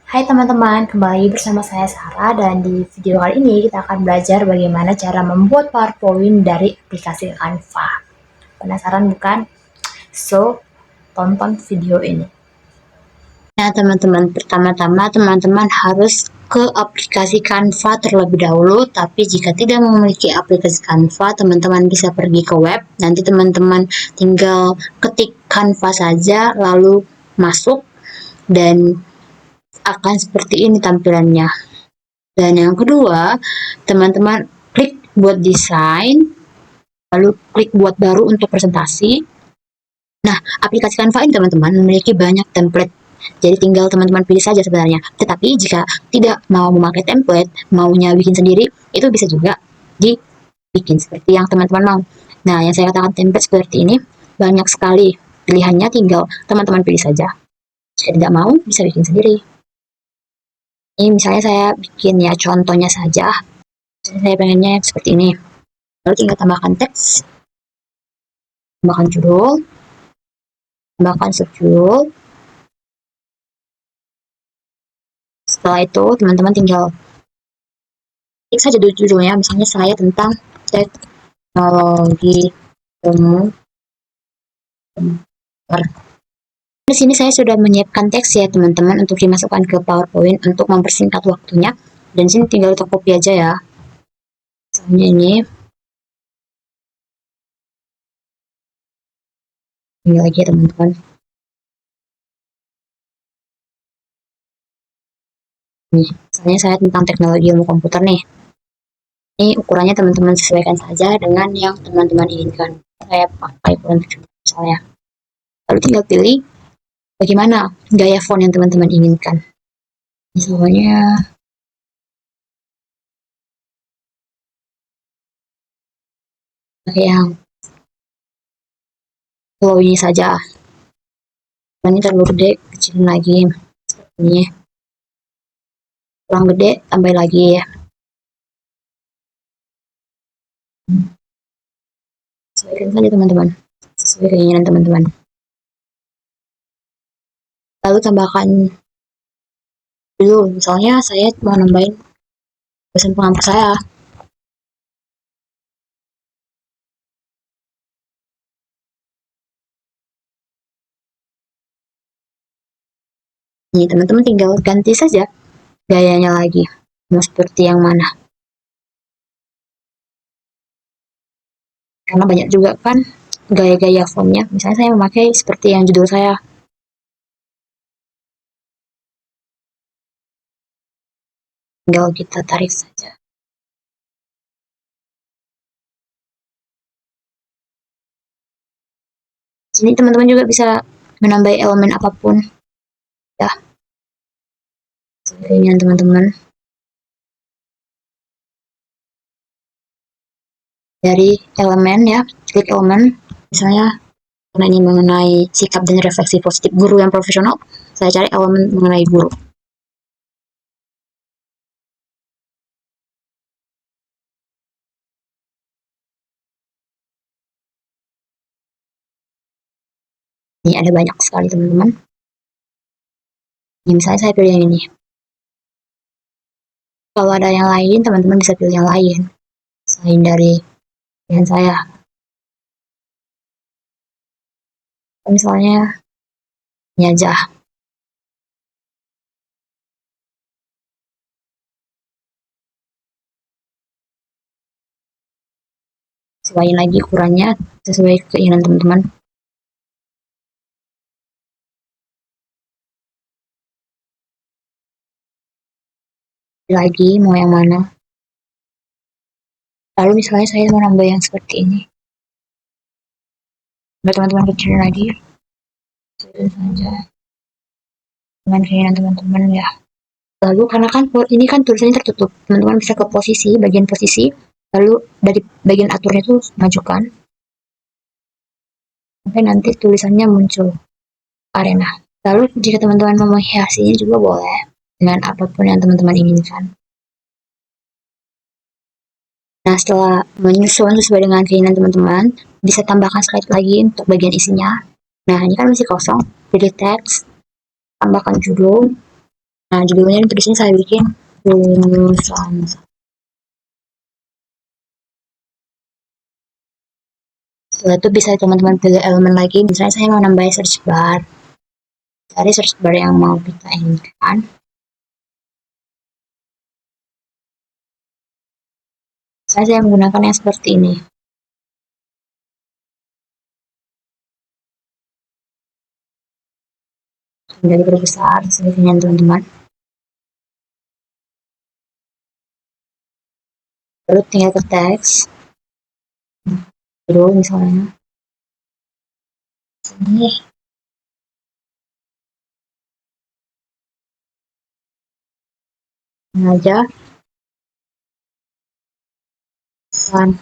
Hai teman-teman, kembali bersama saya Sarah dan di video kali ini kita akan belajar bagaimana cara membuat PowerPoint dari aplikasi Canva. Penasaran bukan? So, tonton video ini. Nah, teman-teman, pertama-tama teman-teman harus ke aplikasi Canva terlebih dahulu, tapi jika tidak memiliki aplikasi Canva, teman-teman bisa pergi ke web, nanti teman-teman tinggal ketik Canva saja, lalu masuk, dan akan seperti ini tampilannya. Dan yang kedua, teman-teman klik buat desain, lalu klik buat baru untuk presentasi. Nah, aplikasi Canva ini teman-teman memiliki banyak template. Jadi tinggal teman-teman pilih saja sebenarnya. Tetapi jika tidak mau memakai template, maunya bikin sendiri, itu bisa juga dibikin seperti yang teman-teman mau. Nah, yang saya katakan template seperti ini, banyak sekali pilihannya, tinggal teman-teman pilih saja. Jika tidak mau, bisa bikin sendiri. Ini misalnya saya bikin ya contohnya saja. Saya pengennya seperti ini. Lalu tinggal tambahkan teks, tambahkan judul, tambahkan subjudul. Setelah itu teman-teman tinggal klik saja judulnya, misalnya saya tentang teknologi komputer. Di sini saya sudah menyiapkan teks ya teman-teman untuk dimasukkan ke PowerPoint untuk mempersingkat waktunya. Dan sini tinggal kita copy aja ya. Misalnya ini lagi ya teman-teman. Nih, misalnya saya tentang teknologi ilmu komputer nih. Ini ukurannya teman-teman sesuaikan saja dengan yang teman-teman inginkan. Saya pakai ukuran 17 misalnya. Lalu tinggal pilih bagaimana gaya font yang teman-teman inginkan. Misalnya yang flow ini saja. Ini terlalu gede, kecilin lagi. Seperti ini. Kurang gede, tambah lagi ya. Sesuaikan saja teman-teman, sesuai keinginan teman-teman. Lalu tambahkan dulu, misalnya saya mau nambahin pesan pengantar saya. Ini teman-teman tinggal ganti saja gayanya lagi, mau seperti yang mana. Karena banyak juga kan gaya-gaya fontnya. Misalnya saya memakai seperti yang judul saya. Tinggal kita tarik saja. Sini teman-teman juga bisa menambah elemen apapun. Ya. Keinginan teman-teman. Dari elemen ya, klik elemen. Misalnya karena ini mengenai sikap dan refleksi positif guru yang profesional, saya cari elemen mengenai guru. Ini ada banyak sekali teman-teman. Ini misalnya saya pilih yang ini. Kalau ada yang lain, teman-teman bisa pilih yang lain selain dari pilihan saya. Misalnya ini aja. Sesuaiin lagi ukurannya sesuai keinginan teman-teman. Lagi mau yang mana. Lalu misalnya saya mau nambah yang seperti ini. Nah, teman-teman kecilin lagi. Sesuaikan saja dengan keinginan teman-teman ya. Lalu karena kan ini kan tulisannya tertutup, teman-teman bisa ke posisi, bagian posisi, lalu dari bagian aturnya itu majukan sampai nanti tulisannya muncul arena. Lalu jika teman-teman mau menghiasinya juga boleh dengan apapun yang teman-teman inginkan. Nah, setelah menyusun sesuai dengan keinginan teman-teman, bisa tambahkan slide lagi untuk bagian isinya. Nah, ini kan masih kosong, pilih teks, tambahkan judul, Nah, judulnya untuk di sini saya bikin rumusan. Setelah itu bisa teman-teman pilih elemen lagi. Misalnya saya mau nambah search bar. Cari search bar yang mau kita inginkan. Saya menggunakan yang seperti ini. Jadi perbesar sedikitnya teman-teman. Lalu tinggal ke teks. Lalu misalnya ini aja dan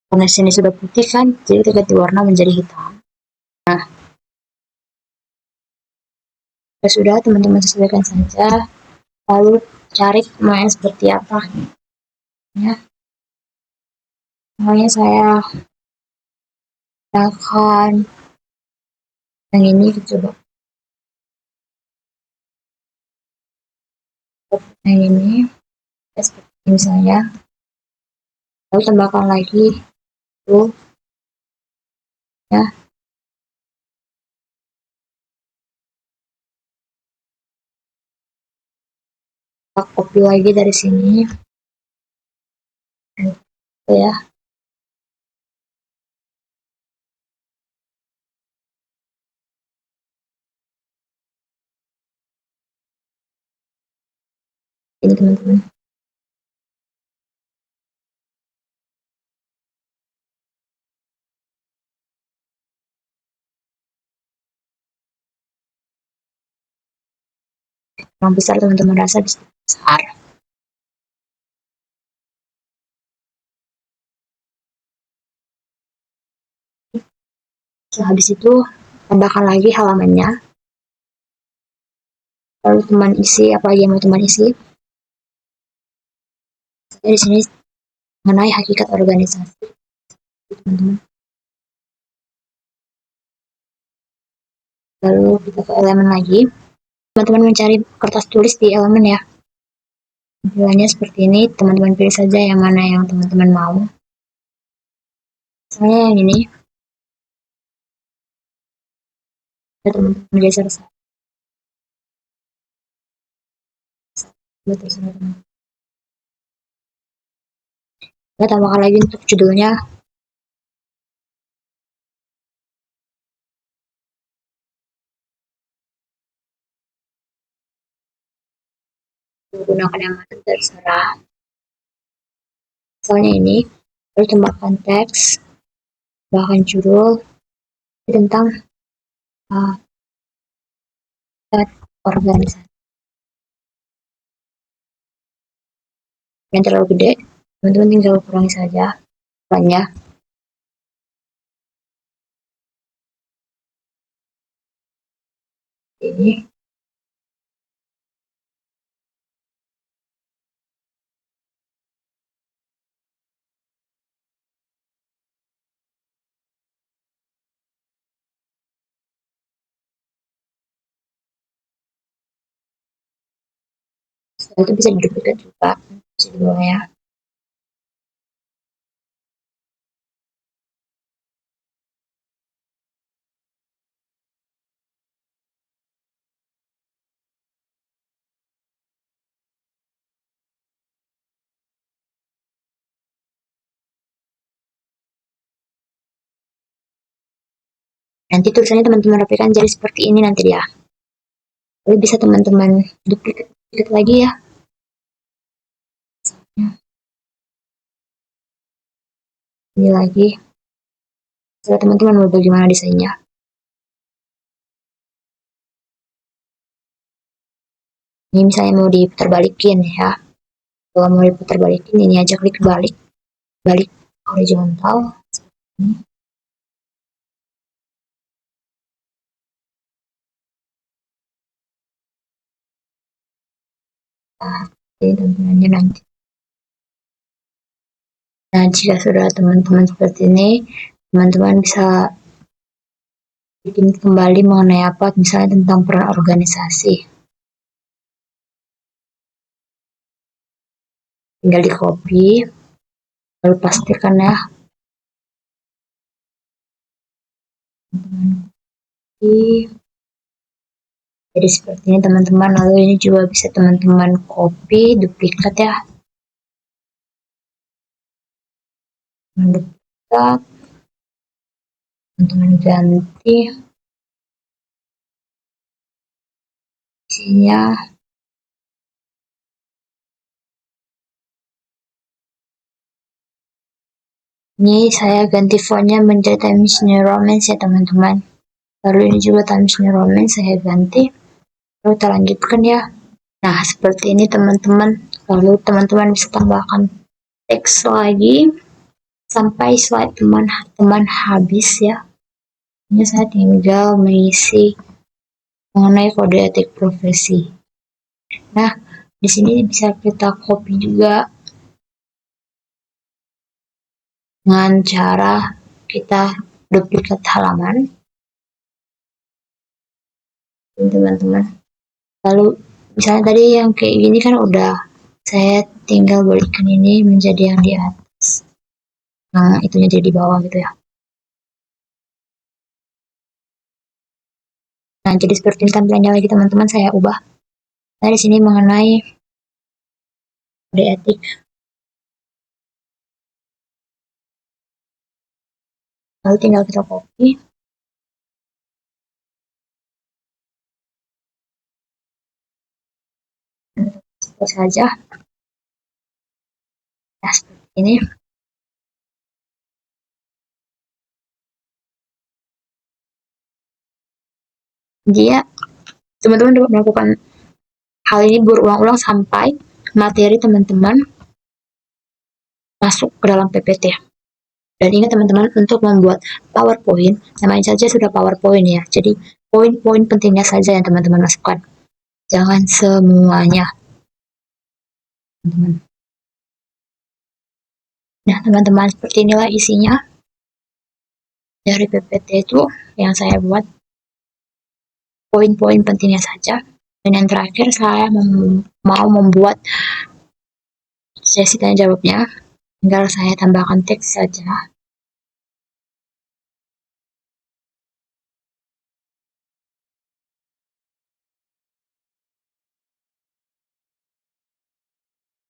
karena sini sudah putih kan, jadi kita ganti warna menjadi hitam. Nah, sudah teman-teman sesuaikan saja. Lalu cari main seperti apa. Ya, namanya saya akan yang ini coba. Yang ini seperti ini saya. Lalu tambahkan lagi tuh ya. Kita copy lagi dari sini. Ya. Ini teman-teman. Yang besar teman-teman rasa besar. Setelah habis itu tambahkan lagi halamannya. Lalu teman isi apa yang mau teman isi. Saya di sini mengenai hakikat organisasi, teman-teman. Lalu kita ke elemen lagi. Teman-teman mencari kertas tulis di elemen ya. Tampilannya seperti ini, teman-teman pilih saja yang mana yang teman-teman mau. Misalnya yang ini. Teman-teman geser saja. Terserah teman. Kita tambahkan lagi untuk judulnya. Menggunakan yang mana terserah. Misalnya ini. Lalu tambahkan teks. Bahkan judul tentang organisasi. Yang terlalu gede, teman-teman tinggal kurangi saja banyak. Ini setelah itu bisa diduplikat juga di bawahnya. Nanti tulisannya teman-teman rapikan jadi seperti ini nanti ya. Lalu bisa teman-teman duplikat lagi ya. Ini lagi. Setelah teman-teman mau bagaimana desainnya. Ini misalnya mau diputar balikin ya. Kalau mau diputar balikin, ini aja klik balik horizontal. Ini. Nah, ini tampilannya nanti. Nah, jika sudah teman-teman seperti ini, teman-teman bisa bikin kembali mengenai apa, misalnya tentang peran organisasi. tinggal di copy, lalu pastikan ya. Jadi seperti ini teman-teman, lalu ini juga bisa teman-teman copy, duplikat ya. Duplikat, teman-teman ganti isinya. Ini saya ganti fontnya menjadi Times New Roman ya teman-teman. Lalu ini juga Times New Roman saya ganti. Lalu kita lanjutkan ya. Nah seperti ini teman-teman. Lalu teman-teman bisa tambahkan teks lagi sampai slide teman-teman habis ya. Ini saya tinggal mengisi mengenai kode etik profesi. Nah di sini bisa kita copy juga dengan cara kita duplikat halaman, teman-teman. Lalu misalnya tadi yang kayak gini kan udah, saya tinggal balikan ini menjadi yang di atas, nah itunya jadi di bawah gitu ya. Nah jadi seperti ini tampilannya lagi teman-teman, saya ubah. Nah di sini mengenai kode etik, lalu tinggal kita copy. Seperti saja. Nah seperti ini. Dia teman-teman dapat melakukan hal ini berulang-ulang sampai materi teman-teman masuk ke dalam PPT. Dan ingat teman-teman, untuk membuat PowerPoint, namanya saja sudah PowerPoint ya. Jadi poin-poin pentingnya saja yang teman-teman masukkan. Jangan semuanya. Teman-teman. Nah teman-teman, seperti inilah isinya dari PPT itu yang saya buat. Poin-poin pentingnya saja. Dan yang terakhir saya mau membuat sesi tanya jawabnya. Tinggal saya tambahkan teks saja.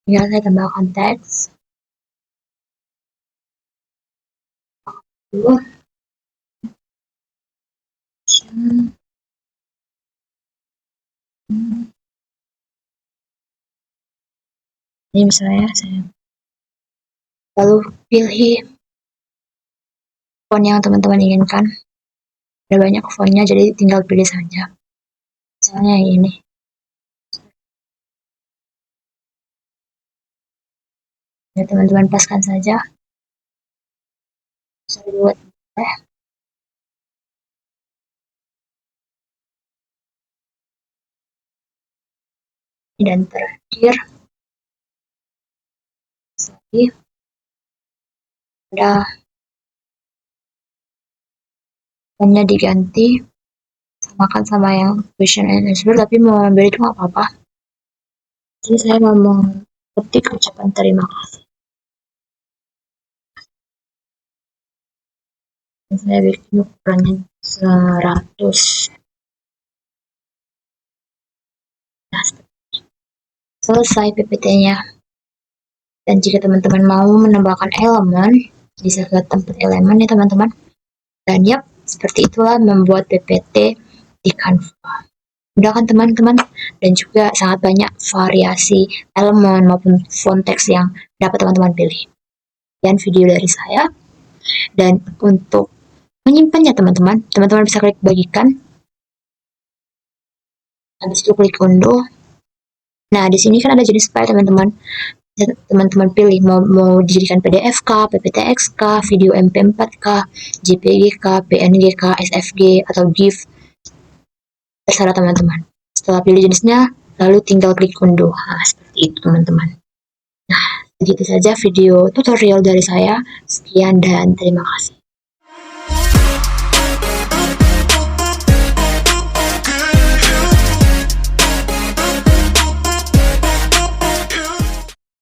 Tinggal saya tambahkan teks. Ini misalnya saya lalu pilih font yang teman-teman inginkan. Ada banyak fontnya, jadi tinggal pilih saja. Misalnya yang ini. Ya teman-teman paskan saja. Saya buat dan terakhir ada hanya diganti samakan sama yang question and answer, tapi mau ambil itu nggak apa-apa. Jadi saya mau mengetik ucapan terima kasih. Dan saya bikin ukurannya 100. Nah, selesai PPT-nya. Dan jika teman-teman mau menambahkan elemen, bisa ke tempat elemen ya teman-teman. Dan yap, seperti itulah membuat PPT di Canva. Mudah kan teman-teman? Dan juga sangat banyak variasi elemen maupun font teks yang dapat teman-teman pilih. Dan video dari saya. Dan untuk menyimpannya teman-teman bisa klik bagikan. Habis itu klik unduh. Nah, di sini kan ada jenis file teman-teman pilih mau dijadikan PDF kah, PPTX kah, video MP4 kah, JPG kah, PNG kah, SVG atau GIF. Terserah teman-teman. Setelah pilih jenisnya, lalu tinggal klik unduh. Nah, seperti itu teman-teman. Nah, begitu saja video tutorial dari saya. Sekian dan terima kasih.